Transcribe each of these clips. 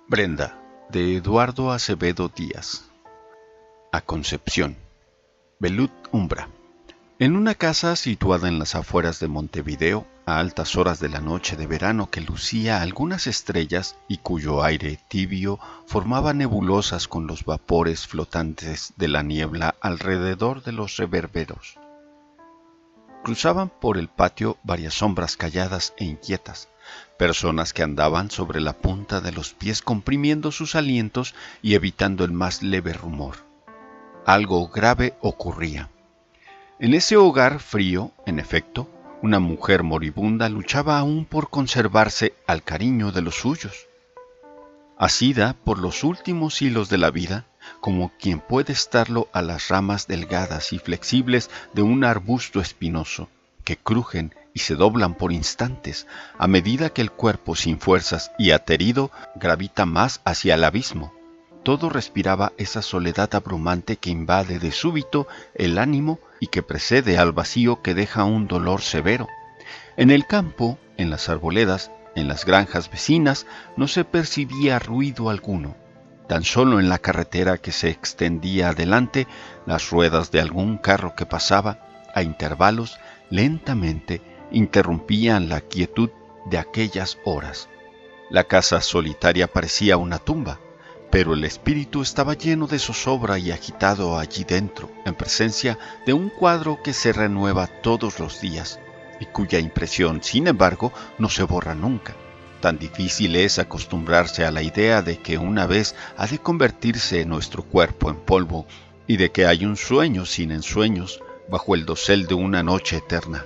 Brenda, de Eduardo Acevedo Díaz. A Concepción. Velud Umbra. En una casa situada en las afueras de Montevideo, a altas horas de la noche de verano que lucía algunas estrellas y cuyo aire tibio formaba nebulosas con los vapores flotantes de la niebla alrededor de los reverberos. Cruzaban por el patio varias sombras calladas e inquietas, personas que andaban sobre la punta de los pies comprimiendo sus alientos y evitando el más leve rumor. Algo grave ocurría. En ese hogar frío, en efecto, una mujer moribunda luchaba aún por conservarse al cariño de los suyos. Asida por los últimos hilos de la vida, como quien puede estarlo a las ramas delgadas y flexibles de un arbusto espinoso, que crujen y se doblan por instantes a medida que el cuerpo sin fuerzas y aterido gravita más hacia el abismo. Todo respiraba esa soledad abrumante que invade de súbito el ánimo y que precede al vacío que deja un dolor severo. En el campo, en las arboledas, en las granjas vecinas, no se percibía ruido alguno. Tan solo en la carretera que se extendía adelante, las ruedas de algún carro que pasaba, a intervalos, lentamente, interrumpían la quietud de aquellas horas. La casa solitaria parecía una tumba, pero el espíritu estaba lleno de zozobra y agitado allí dentro, en presencia de un cuadro que se renueva todos los días, y cuya impresión, sin embargo, no se borra nunca. Tan difícil es acostumbrarse a la idea de que una vez ha de convertirse nuestro cuerpo en polvo y de que hay un sueño sin ensueños bajo el dosel de una noche eterna.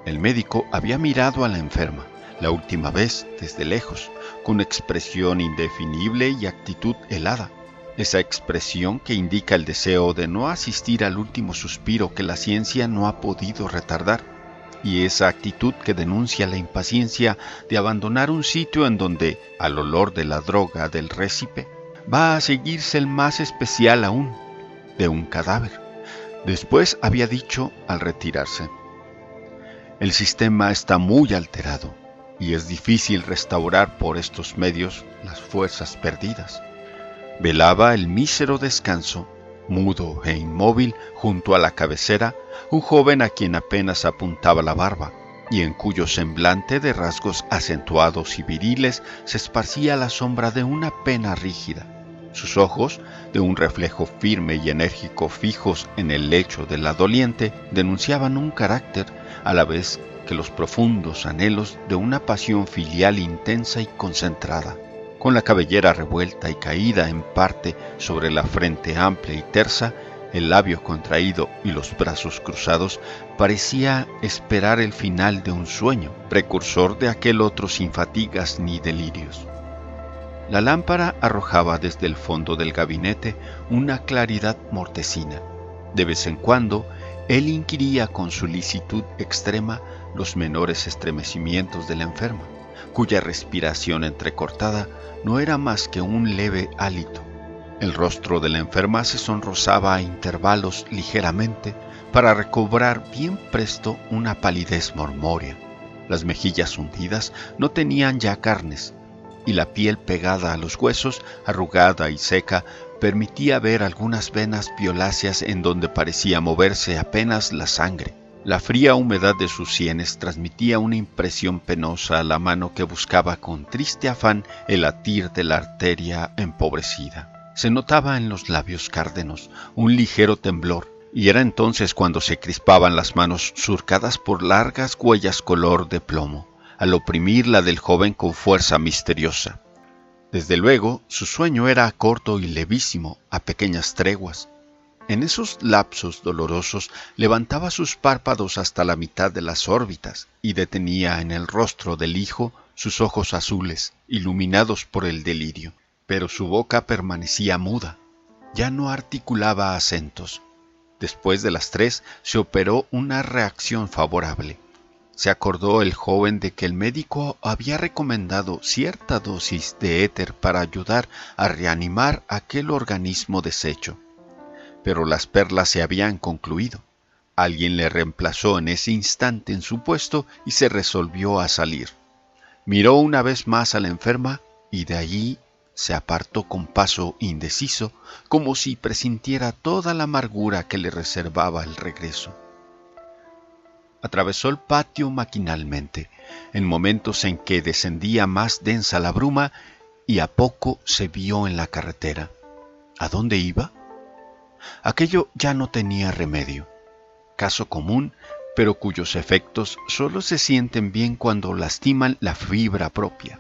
El médico había mirado a la enferma, la última vez desde lejos, con expresión indefinible y actitud helada. Esa expresión que indica el deseo de no asistir al último suspiro que la ciencia no ha podido retardar. Y esa actitud que denuncia la impaciencia de abandonar un sitio en donde, al olor de la droga del récipe, va a seguirse el más especial aún, de un cadáver. Después había dicho al retirarse: el sistema está muy alterado y es difícil restaurar por estos medios las fuerzas perdidas. Velaba el mísero descanso, mudo e inmóvil, junto a la cabecera, un joven a quien apenas apuntaba la barba, y en cuyo semblante de rasgos acentuados y viriles se esparcía la sombra de una pena rígida. Sus ojos, de un reflejo firme y enérgico fijos en el lecho de la doliente, denunciaban un carácter, a la vez que los profundos anhelos de una pasión filial intensa y concentrada. Con la cabellera revuelta y caída en parte sobre la frente amplia y tersa, el labio contraído y los brazos cruzados, parecía esperar el final de un sueño, precursor de aquel otro sin fatigas ni delirios. La lámpara arrojaba desde el fondo del gabinete una claridad mortecina. De vez en cuando, él inquiría con solicitud extrema los menores estremecimientos de la enferma, cuya respiración entrecortada no era más que un leve hálito. El rostro de la enferma se sonrosaba a intervalos ligeramente para recobrar bien presto una palidez mormórea. Las mejillas hundidas no tenían ya carnes, y la piel pegada a los huesos, arrugada y seca, permitía ver algunas venas violáceas en donde parecía moverse apenas la sangre. La fría humedad de sus sienes transmitía una impresión penosa a la mano que buscaba con triste afán el latir de la arteria empobrecida. Se notaba en los labios cárdenos un ligero temblor, y era entonces cuando se crispaban las manos surcadas por largas huellas color de plomo, al oprimir la del joven con fuerza misteriosa. Desde luego, su sueño era corto y levísimo, a pequeñas treguas. En esos lapsos dolorosos levantaba sus párpados hasta la mitad de las órbitas y detenía en el rostro del hijo sus ojos azules, iluminados por el delirio. Pero su boca permanecía muda, ya no articulaba acentos. Después de las 3 se operó una reacción favorable. Se acordó el joven de que el médico había recomendado cierta dosis de éter para ayudar a reanimar aquel organismo deshecho. Pero las perlas se habían concluido. Alguien le reemplazó en ese instante en su puesto y se resolvió a salir. Miró una vez más a la enferma y de allí se apartó con paso indeciso, como si presintiera toda la amargura que le reservaba el regreso. Atravesó el patio maquinalmente, en momentos en que descendía más densa la bruma, y a poco se vio en la carretera. ¿A dónde iba? Aquello ya no tenía remedio. Caso común, pero cuyos efectos solo se sienten bien cuando lastiman la fibra propia.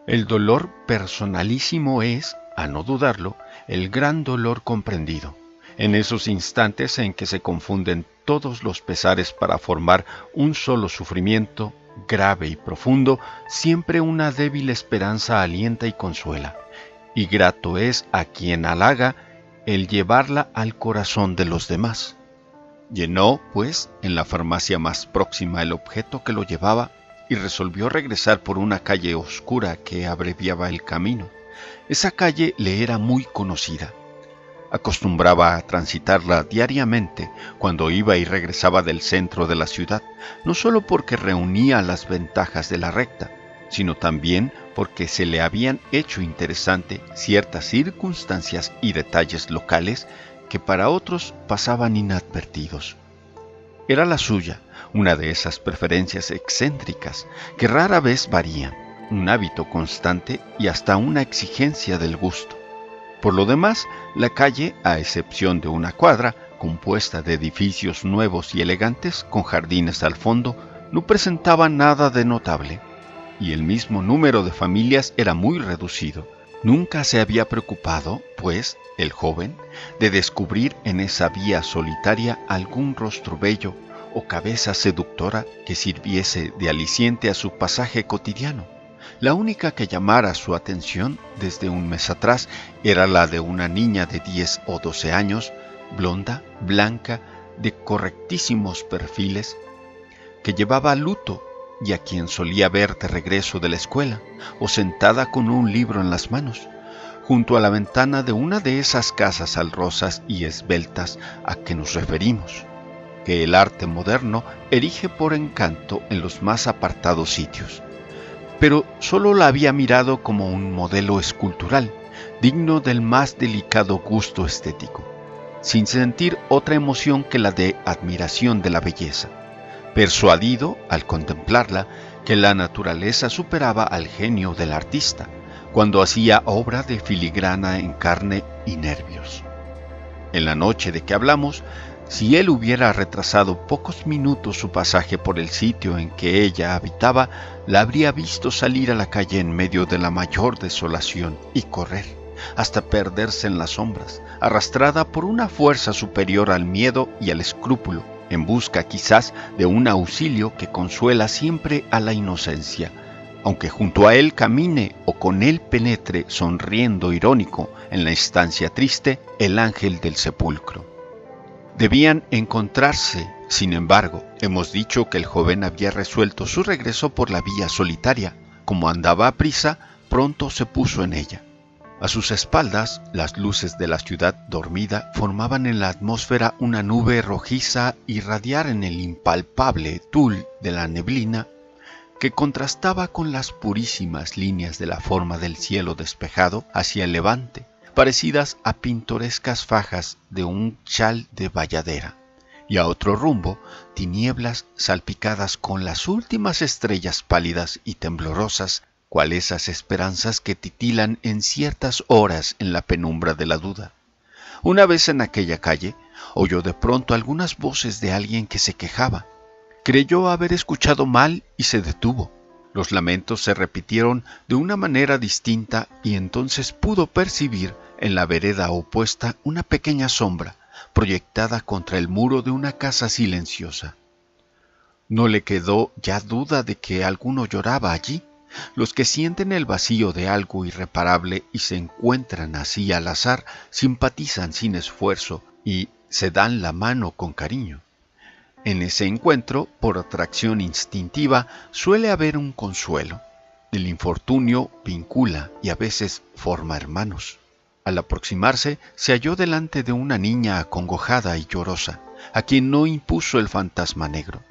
El dolor personalísimo es, a no dudarlo, el gran dolor comprendido. En esos instantes en que se confunden todos los pesares para formar un solo sufrimiento, grave y profundo, siempre una débil esperanza alienta y consuela, y grato es a quien halaga el llevarla al corazón de los demás. Llenó, pues, en la farmacia más próxima el objeto que lo llevaba y resolvió regresar por una calle oscura que abreviaba el camino. Esa calle le era muy conocida. Acostumbraba a transitarla diariamente cuando iba y regresaba del centro de la ciudad, no solo porque reunía las ventajas de la recta, sino también porque se le habían hecho interesante ciertas circunstancias y detalles locales que para otros pasaban inadvertidos. Era la suya una de esas preferencias excéntricas que rara vez varían, un hábito constante y hasta una exigencia del gusto. Por lo demás, la calle, a excepción de una cuadra, compuesta de edificios nuevos y elegantes con jardines al fondo, no presentaba nada de notable, y el mismo número de familias era muy reducido. Nunca se había preocupado, pues, el joven, de descubrir en esa vía solitaria algún rostro bello o cabeza seductora que sirviese de aliciente a su pasaje cotidiano. La única que llamara su atención desde un mes atrás era la de una niña de 10 o 12 años, blonda, blanca, de correctísimos perfiles, que llevaba luto y a quien solía ver de regreso de la escuela o sentada con un libro en las manos, junto a la ventana de una de esas casas alrosas y esbeltas a que nos referimos, que el arte moderno erige por encanto en los más apartados sitios. Pero solo la había mirado como un modelo escultural, digno del más delicado gusto estético, sin sentir otra emoción que la de admiración de la belleza, persuadido, al contemplarla, que la naturaleza superaba al genio del artista, cuando hacía obra de filigrana en carne y nervios. En la noche de que hablamos, si él hubiera retrasado pocos minutos su pasaje por el sitio en que ella habitaba, la habría visto salir a la calle en medio de la mayor desolación y correr, hasta perderse en las sombras, arrastrada por una fuerza superior al miedo y al escrúpulo, en busca quizás de un auxilio que consuela siempre a la inocencia, aunque junto a él camine o con él penetre, sonriendo irónico, en la estancia triste, el ángel del sepulcro. Debían encontrarse, sin embargo. Hemos dicho que el joven había resuelto su regreso por la vía solitaria. Como andaba a prisa, pronto se puso en ella. A sus espaldas, las luces de la ciudad dormida formaban en la atmósfera una nube rojiza y radiar en el impalpable tul de la neblina que contrastaba con las purísimas líneas de la forma del cielo despejado hacia el levante, parecidas a pintorescas fajas de un chal de bayadera, y a otro rumbo, tinieblas salpicadas con las últimas estrellas pálidas y temblorosas, cual esas esperanzas que titilan en ciertas horas en la penumbra de la duda. Una vez en aquella calle, oyó de pronto algunas voces de alguien que se quejaba. Creyó haber escuchado mal y se detuvo. Los lamentos se repitieron de una manera distinta y entonces pudo percibir en la vereda opuesta una pequeña sombra proyectada contra el muro de una casa silenciosa. No le quedó ya duda de que alguno lloraba allí. Los que sienten el vacío de algo irreparable y se encuentran así al azar, simpatizan sin esfuerzo y se dan la mano con cariño. En ese encuentro, por atracción instintiva, suele haber un consuelo. El infortunio vincula y a veces forma hermanos. Al aproximarse, se halló delante de una niña acongojada y llorosa, a quien no impuso el fantasma negro.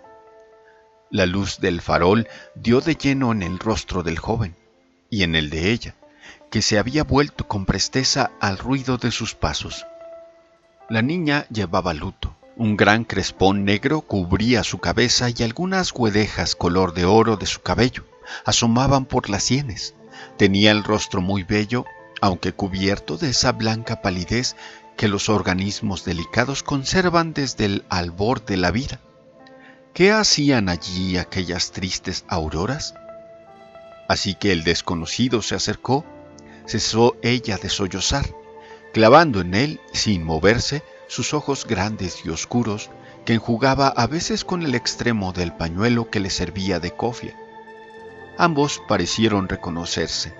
La luz del farol dio de lleno en el rostro del joven y en el de ella, que se había vuelto con presteza al ruido de sus pasos. La niña llevaba luto. Un gran crespón negro cubría su cabeza y algunas guedejas color de oro de su cabello asomaban por las sienes. Tenía el rostro muy bello, aunque cubierto de esa blanca palidez que los organismos delicados conservan desde el albor de la vida. ¿Qué hacían allí aquellas tristes auroras? Así que el desconocido se acercó, cesó ella de sollozar, clavando en él, sin moverse, sus ojos grandes y oscuros, que enjugaba a veces con el extremo del pañuelo que le servía de cofia. Ambos parecieron reconocerse.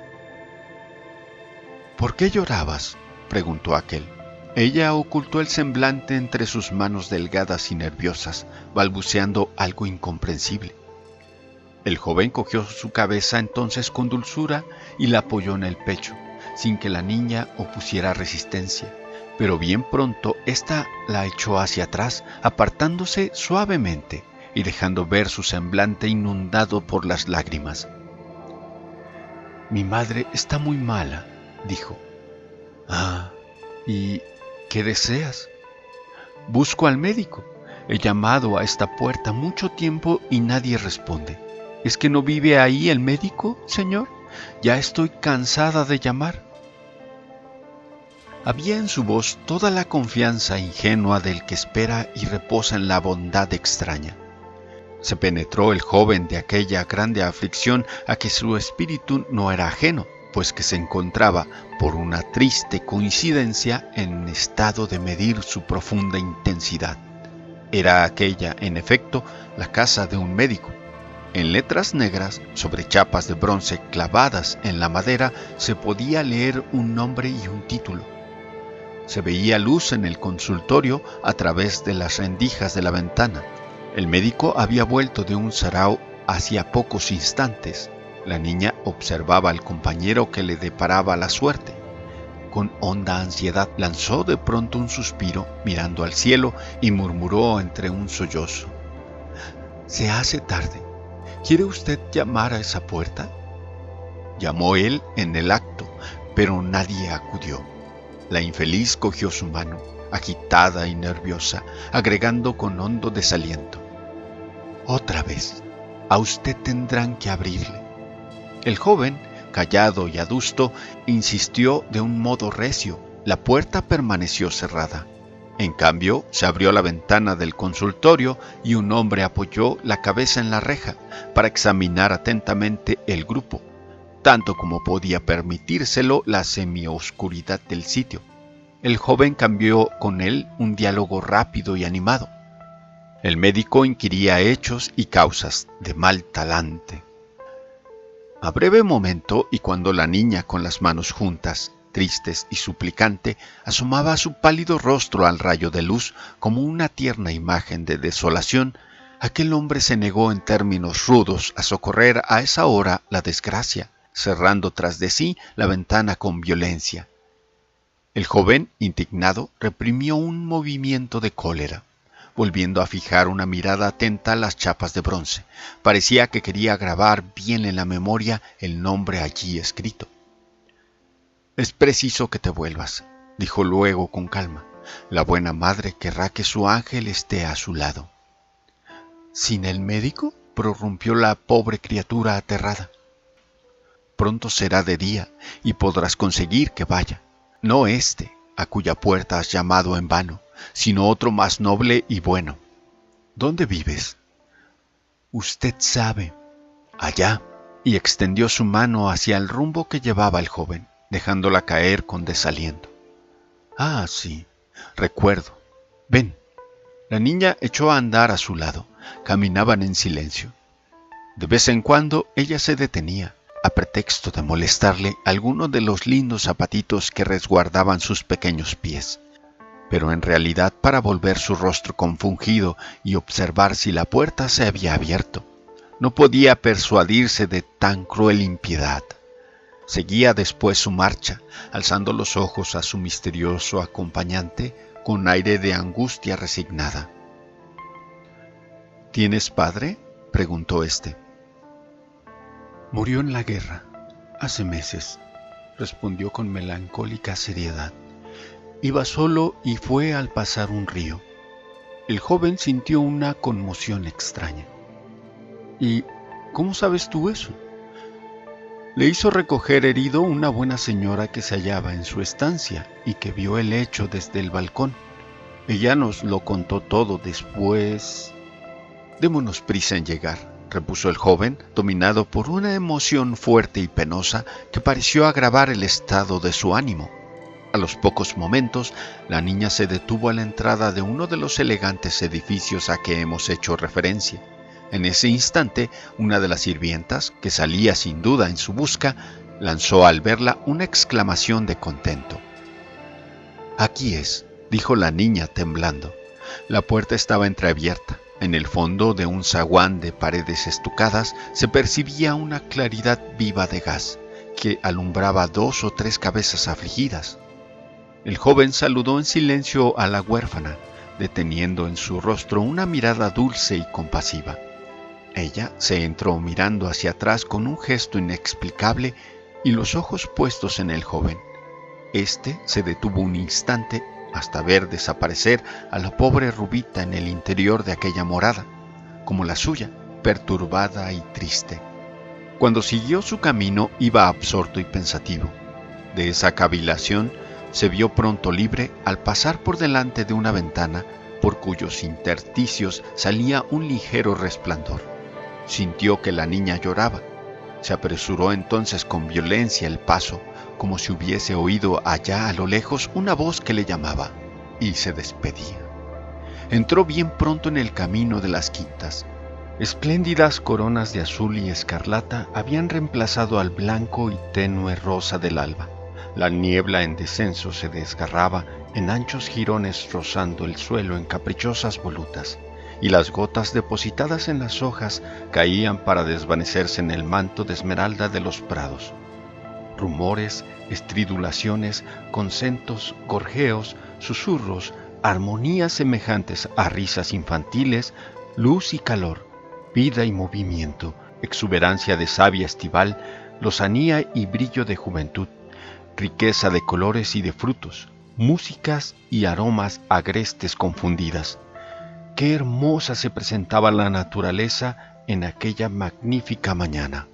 —¿Por qué llorabas? —preguntó aquel. Ella ocultó el semblante entre sus manos delgadas y nerviosas, balbuceando algo incomprensible. El joven cogió su cabeza entonces con dulzura y la apoyó en el pecho, sin que la niña opusiera resistencia, pero bien pronto ésta la echó hacia atrás, apartándose suavemente y dejando ver su semblante inundado por las lágrimas. —Mi madre está muy mala —dijo. —Ah, ¿y qué deseas? —Busco al médico. He llamado a esta puerta mucho tiempo y nadie responde. ¿Es que no vive ahí el médico, señor? Ya estoy cansada de llamar. Había en su voz toda la confianza ingenua del que espera y reposa en la bondad extraña. Se penetró el joven de aquella grande aflicción a que su espíritu no era ajeno, pues que se encontraba, por una triste coincidencia, en estado de medir su profunda intensidad. Era aquella, en efecto, la casa de un médico. En letras negras, sobre chapas de bronce clavadas en la madera, se podía leer un nombre y un título. Se veía luz en el consultorio a través de las rendijas de la ventana. El médico había vuelto de un sarao hacía pocos instantes. La niña observaba al compañero que le deparaba la suerte. Con honda ansiedad lanzó de pronto un suspiro mirando al cielo y murmuró entre un sollozo: «Se hace tarde. ¿Quiere usted llamar a esa puerta?» Llamó él en el acto, pero nadie acudió. La infeliz cogió su mano, agitada y nerviosa, agregando con hondo desaliento: «Otra vez, a usted tendrán que abrirle». El joven, callado y adusto, insistió de un modo recio. La puerta permaneció cerrada. En cambio, se abrió la ventana del consultorio y un hombre apoyó la cabeza en la reja para examinar atentamente el grupo, tanto como podía permitírselo la semioscuridad del sitio. El joven cambió con él un diálogo rápido y animado. El médico inquiría hechos y causas de mal talante. A breve momento, y cuando la niña con las manos juntas, tristes y suplicante, asomaba su pálido rostro al rayo de luz como una tierna imagen de desolación, aquel hombre se negó en términos rudos a socorrer a esa hora la desgracia, cerrando tras de sí la ventana con violencia. El joven, indignado, reprimió un movimiento de cólera. Volviendo a fijar una mirada atenta a las chapas de bronce, parecía que quería grabar bien en la memoria el nombre allí escrito. «Es preciso que te vuelvas», dijo luego con calma. «La buena madre querrá que su ángel esté a su lado». «¿Sin el médico?», prorrumpió la pobre criatura aterrada. «Pronto será de día y podrás conseguir que vaya. No éste, a cuya puerta has llamado en vano, sino otro más noble y bueno. ¿Dónde vives?» «Usted sabe». «Allá», y extendió su mano hacia el rumbo que llevaba el joven, dejándola caer con desaliento. «Ah, sí, recuerdo. Ven». La niña echó a andar a su lado. Caminaban en silencio. De vez en cuando ella se detenía, a pretexto de molestarle alguno de los lindos zapatitos que resguardaban sus pequeños pies, pero en realidad para volver su rostro compungido y observar si la puerta se había abierto. No podía persuadirse de tan cruel impiedad. Seguía después su marcha, alzando los ojos a su misterioso acompañante con aire de angustia resignada. «¿Tienes padre?», preguntó éste. «Murió en la guerra, hace meses», respondió con melancólica seriedad. Iba solo y fue al pasar un río. El joven sintió una conmoción extraña. ¿Y cómo sabes tú eso? Le hizo recoger herido una buena señora que se hallaba en su estancia y que vio el hecho desde el balcón. Ella nos lo contó todo después. Démonos prisa en llegar, repuso el joven, dominado por una emoción fuerte y penosa que pareció agravar el estado de su ánimo. A los pocos momentos, la niña se detuvo a la entrada de uno de los elegantes edificios a que hemos hecho referencia. En ese instante, una de las sirvientas, que salía sin duda en su busca, lanzó al verla una exclamación de contento. «Aquí es», dijo la niña temblando. La puerta estaba entreabierta. En el fondo de un zaguán de paredes estucadas se percibía una claridad viva de gas que alumbraba 2 o 3 cabezas afligidas. El joven saludó en silencio a la huérfana, deteniendo en su rostro una mirada dulce y compasiva. Ella se entró mirando hacia atrás con un gesto inexplicable y los ojos puestos en el joven. Este se detuvo un instante hasta ver desaparecer a la pobre Rubita en el interior de aquella morada, como la suya, perturbada y triste. Cuando siguió su camino iba absorto y pensativo. De esa cavilación se vio pronto libre al pasar por delante de una ventana por cuyos intersticios salía un ligero resplandor. Sintió que la niña lloraba. Se apresuró entonces con violencia el paso, como si hubiese oído allá a lo lejos una voz que le llamaba, y se despedía. Entró bien pronto en el camino de las quintas. Espléndidas coronas de azul y escarlata habían reemplazado al blanco y tenue rosa del alba. La niebla en descenso se desgarraba en anchos jirones rozando el suelo en caprichosas volutas, y las gotas depositadas en las hojas caían para desvanecerse en el manto de esmeralda de los prados. Rumores, estridulaciones, concentos, gorjeos, susurros, armonías semejantes a risas infantiles, luz y calor, vida y movimiento, exuberancia de savia estival, lozanía y brillo de juventud, riqueza de colores y de frutos, músicas y aromas agrestes confundidas. Qué hermosa se presentaba la naturaleza en aquella magnífica mañana.